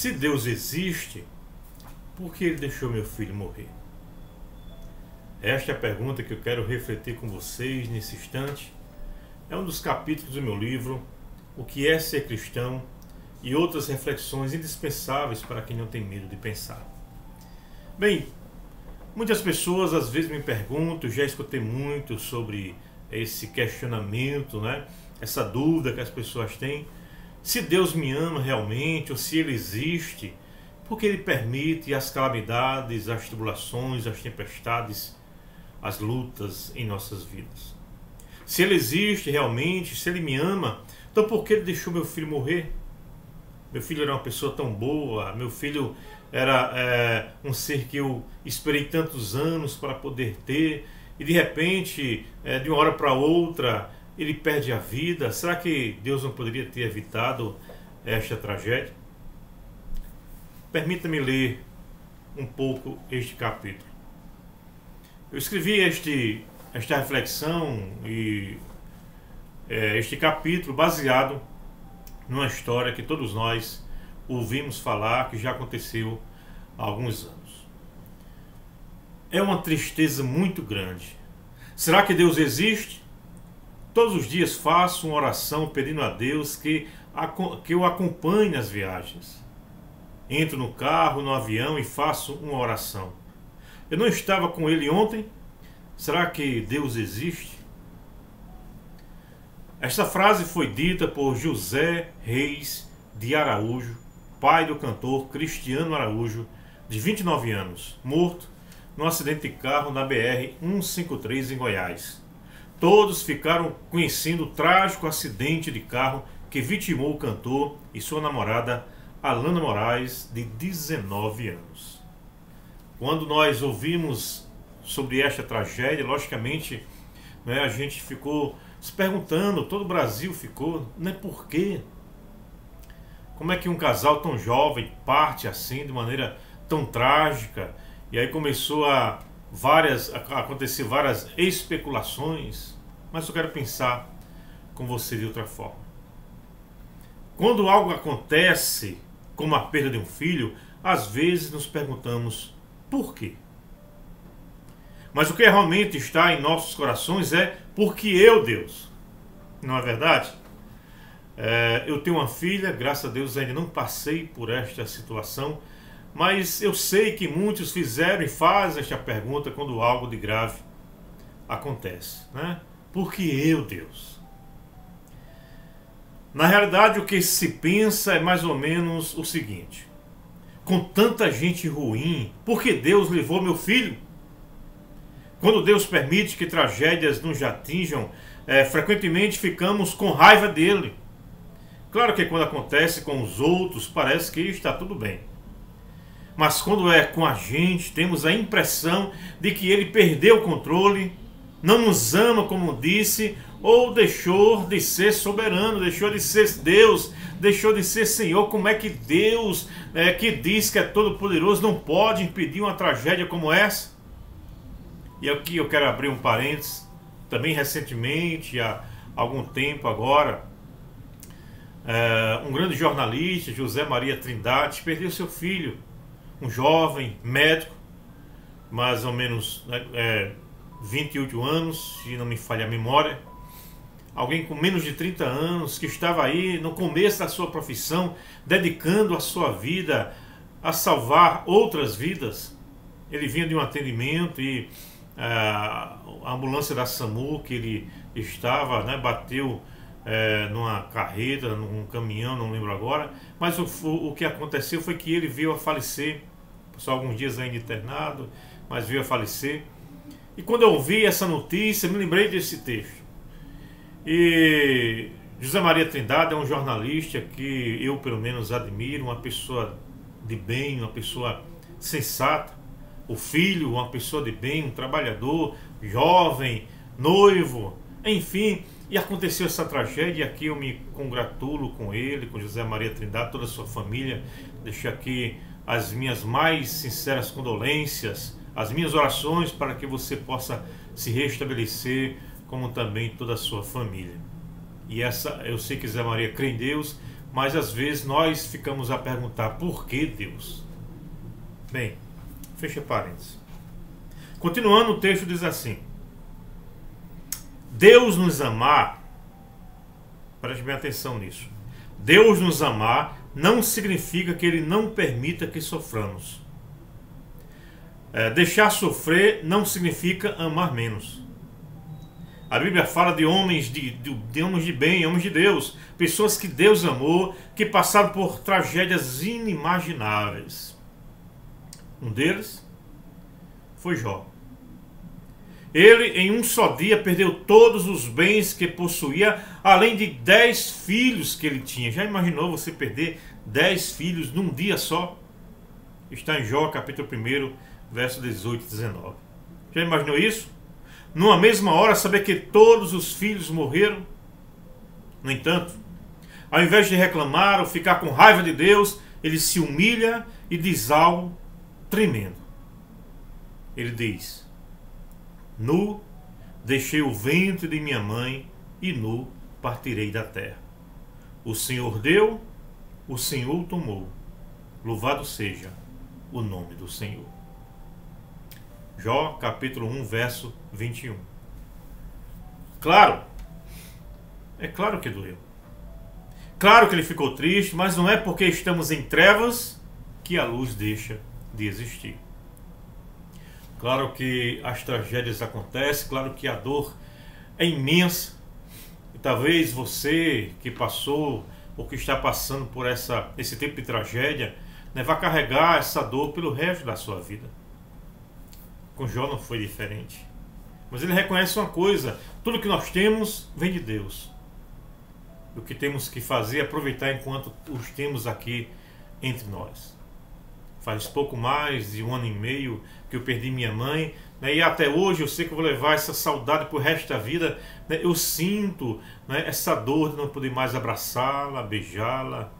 Se Deus existe, por que Ele deixou meu filho morrer? Esta é a pergunta que eu quero refletir com vocês nesse instante. É um dos capítulos do meu livro, O que é ser cristão, e outras reflexões indispensáveis para quem não tem medo de pensar. Bem, muitas pessoas às vezes me perguntam, já escutei muito sobre esse questionamento, né? Essa dúvida que as pessoas têm, se Deus me ama realmente, ou se Ele existe, porque Ele permite as calamidades, as tribulações, as tempestades, as lutas em nossas vidas. Se Ele existe realmente, se Ele me ama, então por que Ele deixou meu filho morrer? Meu filho era uma pessoa tão boa, meu filho era um ser que eu esperei tantos anos para poder ter, e de repente, de uma hora para outra, ele perde a vida. Será que Deus não poderia ter evitado esta tragédia? Permita-me ler um pouco este capítulo. Eu escrevi esta reflexão e este capítulo baseado numa história que todos nós ouvimos falar, que já aconteceu há alguns anos. É uma tristeza muito grande. Será que Deus existe? Todos os dias faço uma oração pedindo a Deus que eu acompanhe nas viagens. Entro no carro, no avião e faço uma oração. Eu não estava com ele ontem? Será que Deus existe? Esta frase foi dita por José Reis de Araújo, pai do cantor Cristiano Araújo, de 29 anos, morto num acidente de carro na BR-153 em Goiás. Todos ficaram conhecendo o trágico acidente de carro que vitimou o cantor e sua namorada Alana Moraes, de 19 anos. Quando nós ouvimos sobre esta tragédia, logicamente, a gente ficou se perguntando, todo o Brasil ficou, por quê? Como é que um casal tão jovem parte assim, de maneira tão trágica? E aí começou a acontecer várias especulações, mas eu quero pensar com você de outra forma. Quando algo acontece, como a perda de um filho, às vezes nos perguntamos por quê? Mas o que realmente está em nossos corações é por que eu, Deus? Não é verdade? Eu tenho uma filha, graças a Deus ainda não passei por esta situação, mas eu sei que muitos fizeram e fazem esta pergunta quando algo de grave acontece, né? Por que eu, Deus? Na realidade, o que se pensa é mais ou menos o seguinte: com tanta gente ruim, por que Deus levou meu filho? Quando Deus permite que tragédias nos atinjam, frequentemente ficamos com raiva dele. Claro que quando acontece com os outros, parece que está tudo bem. Mas quando é com a gente, temos a impressão de que ele perdeu o controle, não nos ama como disse, ou deixou de ser soberano, deixou de ser Deus, deixou de ser Senhor. Como é que Deus, que diz que é todo poderoso, não pode impedir uma tragédia como essa? E aqui eu quero abrir um parênteses. Também recentemente, há algum tempo agora, um grande jornalista, José Maria Trindade, perdeu seu filho, um jovem médico, mais ou menos 28 anos, se não me falha a memória. Alguém com menos de 30 anos, que estava aí no começo da sua profissão, dedicando a sua vida a salvar outras vidas. Ele vinha de um atendimento e a ambulância da SAMU que ele estava, bateu numa carreta, num caminhão, não lembro agora, mas o que aconteceu foi que ele veio a falecer, passou alguns dias ainda internado, mas veio a falecer. E quando eu ouvi essa notícia, me lembrei desse texto. E José Maria Trindade é um jornalista que eu pelo menos admiro, uma pessoa de bem, uma pessoa sensata. O filho, uma pessoa de bem, um trabalhador, jovem, noivo, enfim. E aconteceu essa tragédia, e aqui eu me congratulo com ele, com José Maria Trindade, toda a sua família. Deixo aqui as minhas mais sinceras condolências, as minhas orações para que você possa se restabelecer, como também toda a sua família. E eu sei que José Maria crê em Deus, mas às vezes nós ficamos a perguntar: por que Deus? Bem, fecha parênteses. Continuando, o texto diz assim: Deus nos amar, preste bem atenção nisso. Deus nos amar não significa que Ele não permita que soframos. Deixar sofrer não significa amar menos. A Bíblia fala de homens de homens de bem, homens de Deus, pessoas que Deus amou, que passaram por tragédias inimagináveis. Um deles foi Jó. Ele, em um só dia, perdeu todos os bens que possuía, além de 10 filhos que ele tinha. Já imaginou você perder 10 filhos num dia só? Está em Jó, capítulo 1, verso 18 e 19. Já imaginou isso? Numa mesma hora, saber que todos os filhos morreram? No entanto, ao invés de reclamar ou ficar com raiva de Deus, ele se humilha e diz algo tremendo. Ele diz: nu deixei o ventre de minha mãe e nu partirei da terra. O Senhor deu, o Senhor tomou. Louvado seja o nome do Senhor. Jó, capítulo 1, verso 21. Claro, é claro que doeu. Claro que ele ficou triste, mas não é porque estamos em trevas que a luz deixa de existir. Claro que as tragédias acontecem, claro que a dor é imensa. E talvez você que passou ou que está passando por esse tipo de tragédia, né, vai carregar essa dor pelo resto da sua vida. Com Jó não foi diferente. Mas ele reconhece uma coisa: tudo que nós temos vem de Deus. O que temos que fazer é aproveitar enquanto os temos aqui entre nós. Faz pouco mais de 1 ano e meio que eu perdi minha mãe, né, e até hoje eu sei que eu vou levar essa saudade pro resto da vida, né. Eu sinto, né, essa dor de não poder mais abraçá-la, beijá-la,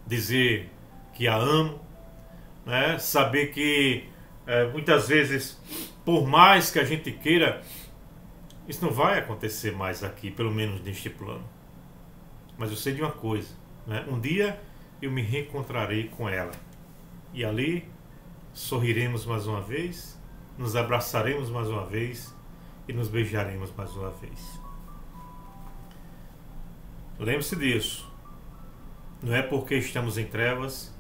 dizer que a amo, né, saber que muitas vezes, por mais que a gente queira, isso não vai acontecer mais aqui, pelo menos neste plano. Mas eu sei de uma coisa, né, um dia eu me reencontrarei com ela. E ali sorriremos mais uma vez, nos abraçaremos mais uma vez e nos beijaremos mais uma vez. Lembre-se disso. Não é porque estamos em trevas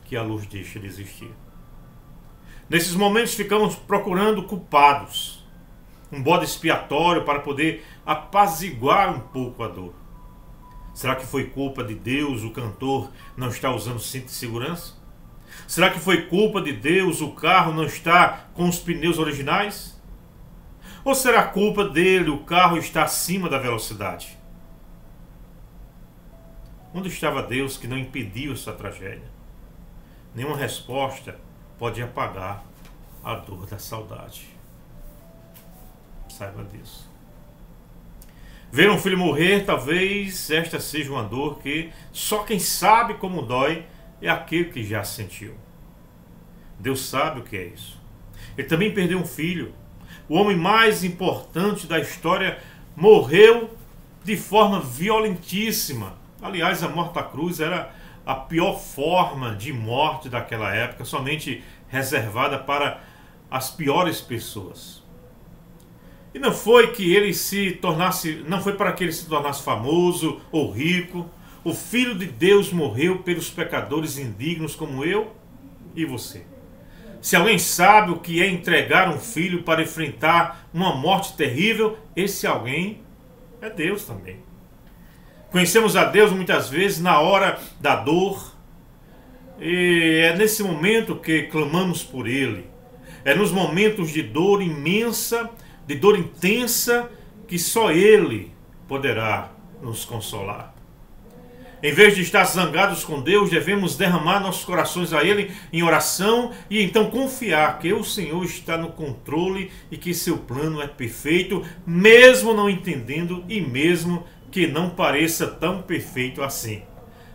que a luz deixa de existir. Nesses momentos ficamos procurando culpados, um bode expiatório para poder apaziguar um pouco a dor. Será que foi culpa de Deus o cantor não estar usando cinto de segurança? Será que foi culpa de Deus o carro não estar com os pneus originais? Ou será culpa dele o carro estar acima da velocidade? Onde estava Deus que não impediu essa tragédia? Nenhuma resposta pode apagar a dor da saudade. Saiba disso. Ver um filho morrer, talvez esta seja uma dor que só quem sabe como dói é aquele que já sentiu. Deus sabe o que é isso. Ele também perdeu um filho. O homem mais importante da história morreu de forma violentíssima. Aliás, a morte da cruz era a pior forma de morte daquela época, somente reservada para as piores pessoas. E não foi que ele se tornasse, não foi para que ele se tornasse famoso ou rico. O Filho de Deus morreu pelos pecadores indignos como eu e você. Se alguém sabe o que é entregar um filho para enfrentar uma morte terrível, esse alguém é Deus também. Conhecemos a Deus muitas vezes na hora da dor, e é nesse momento que clamamos por Ele. É nos momentos de dor imensa, de dor intensa, que só Ele poderá nos consolar. Em vez de estar zangados com Deus, devemos derramar nossos corações a Ele em oração e então confiar que o Senhor está no controle e que seu plano é perfeito, mesmo não entendendo e mesmo que não pareça tão perfeito assim.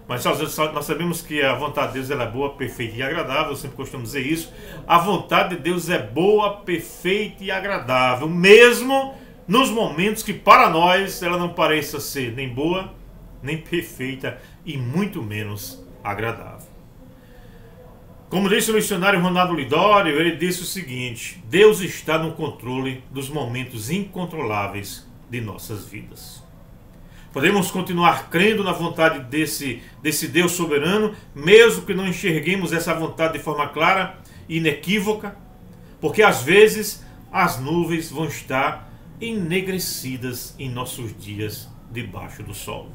Mas nós sabemos que a vontade de Deus ela é boa, perfeita e agradável. Eu sempre costumo dizer isso. A vontade de Deus é boa, perfeita e agradável, mesmo nos momentos que para nós ela não pareça ser nem boa nem perfeita e muito menos agradável. Como disse o missionário Ronaldo Lidório, ele disse o seguinte: Deus está no controle dos momentos incontroláveis de nossas vidas. Podemos continuar crendo na vontade desse Deus soberano, mesmo que não enxerguemos essa vontade de forma clara e inequívoca, porque às vezes as nuvens vão estar enegrecidas em nossos dias debaixo do sol.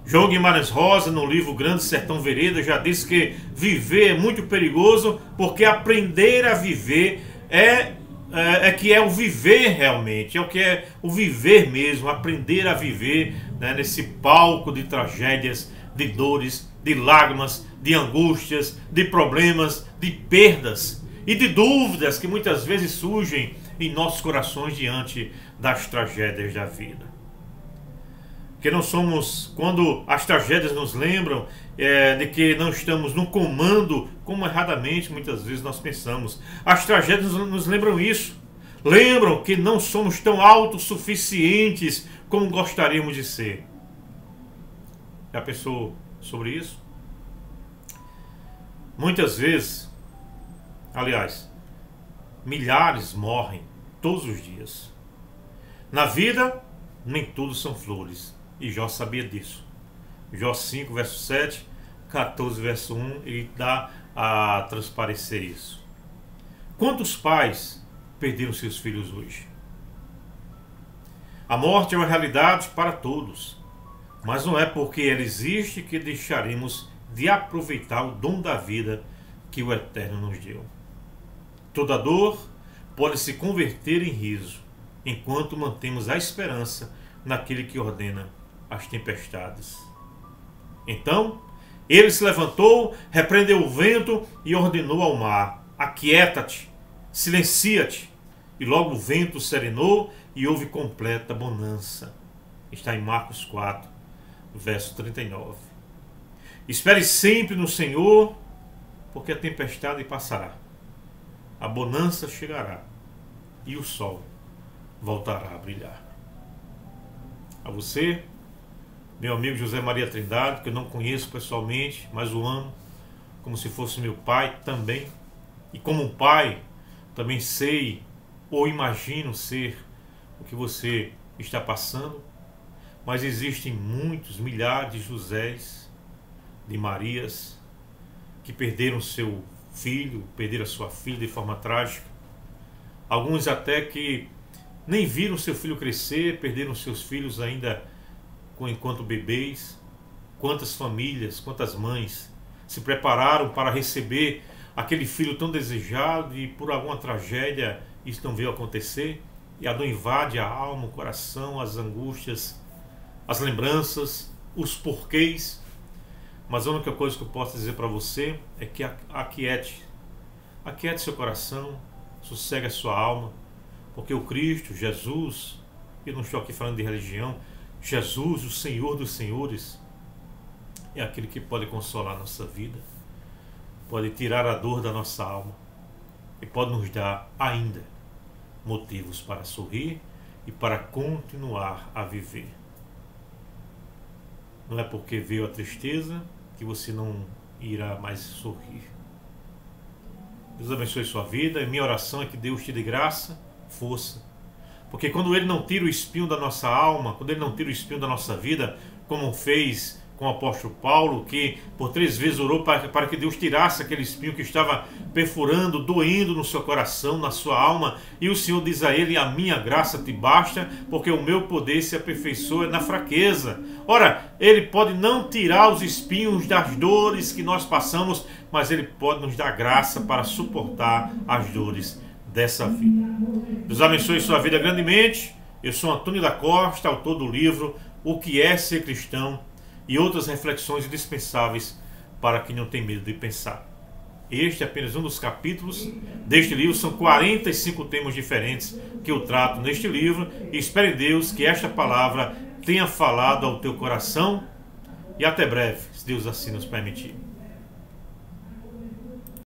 João Guimarães Rosa, no livro Grande Sertão Veredas, já disse que viver é muito perigoso, porque aprender a viver é o viver realmente, é o que é o viver mesmo, aprender a viver, né, nesse palco de tragédias, de dores, de lágrimas, de angústias, de problemas, de perdas e de dúvidas que muitas vezes surgem em nossos corações diante das tragédias da vida. Que não somos, quando as tragédias nos lembram de que não estamos no comando, como erradamente muitas vezes nós pensamos. As tragédias nos lembram isso. Lembram que não somos tão autossuficientes como gostaríamos de ser. Já pensou sobre isso? Muitas vezes, aliás, milhares morrem todos os dias. Na vida, nem tudo são flores. E Jó sabia disso. Jó 5, verso 7, 14, verso 1, ele dá a transparecer isso. Quantos pais perderam seus filhos hoje? A morte é uma realidade para todos, mas não é porque ela existe que deixaremos de aproveitar o dom da vida que o Eterno nos deu. Toda dor pode se converter em riso, enquanto mantemos a esperança naquele que ordena as tempestades. Então, ele se levantou, repreendeu o vento e ordenou ao mar: aquieta-te, silencia-te. E logo o vento serenou e houve completa bonança. Está em Marcos 4, verso 39. Espere sempre no Senhor, porque a tempestade passará, a bonança chegará e o sol voltará a brilhar. A você, meu amigo José Maria Trindade, que eu não conheço pessoalmente, mas o amo como se fosse meu pai também. E como um pai, também sei ou imagino ser o que você está passando. Mas existem muitos, milhares de Josés, de Marias, que perderam seu filho, perderam a sua filha de forma trágica. Alguns até que nem viram seu filho crescer, perderam seus filhos ainda enquanto bebês. Quantas famílias, quantas mães se prepararam para receber aquele filho tão desejado e por alguma tragédia isso não veio acontecer, e a dor invade a alma, o coração, as angústias, as lembranças, os porquês. Mas a única coisa que eu posso dizer para você é que aquiete seu coração, sossegue a sua alma, porque o Cristo, Jesus, eu não estou aqui falando de religião, Jesus, o Senhor dos Senhores, é aquele que pode consolar a nossa vida, pode tirar a dor da nossa alma e pode nos dar ainda motivos para sorrir e para continuar a viver. Não é porque veio a tristeza que você não irá mais sorrir. Deus abençoe sua vida. E minha oração é que Deus te dê graça, força. Porque quando Ele não tira o espinho da nossa alma, quando Ele não tira o espinho da nossa vida, como fez com o apóstolo Paulo, que por 3 vezes orou para que Deus tirasse aquele espinho que estava perfurando, doendo no seu coração, na sua alma, e o Senhor diz a ele: a minha graça te basta, porque o meu poder se aperfeiçoa na fraqueza. Ora, Ele pode não tirar os espinhos das dores que nós passamos, mas Ele pode nos dar graça para suportar as dores dessa vida. Deus abençoe sua vida grandemente. Eu sou Antônio da Costa, autor do livro O que é Ser Cristão, e outras reflexões indispensáveis para quem não tem medo de pensar. Este é apenas um dos capítulos deste livro. São 45 temas diferentes que eu trato neste livro, e espero em Deus que esta palavra tenha falado ao teu coração, e até breve, se Deus assim nos permitir.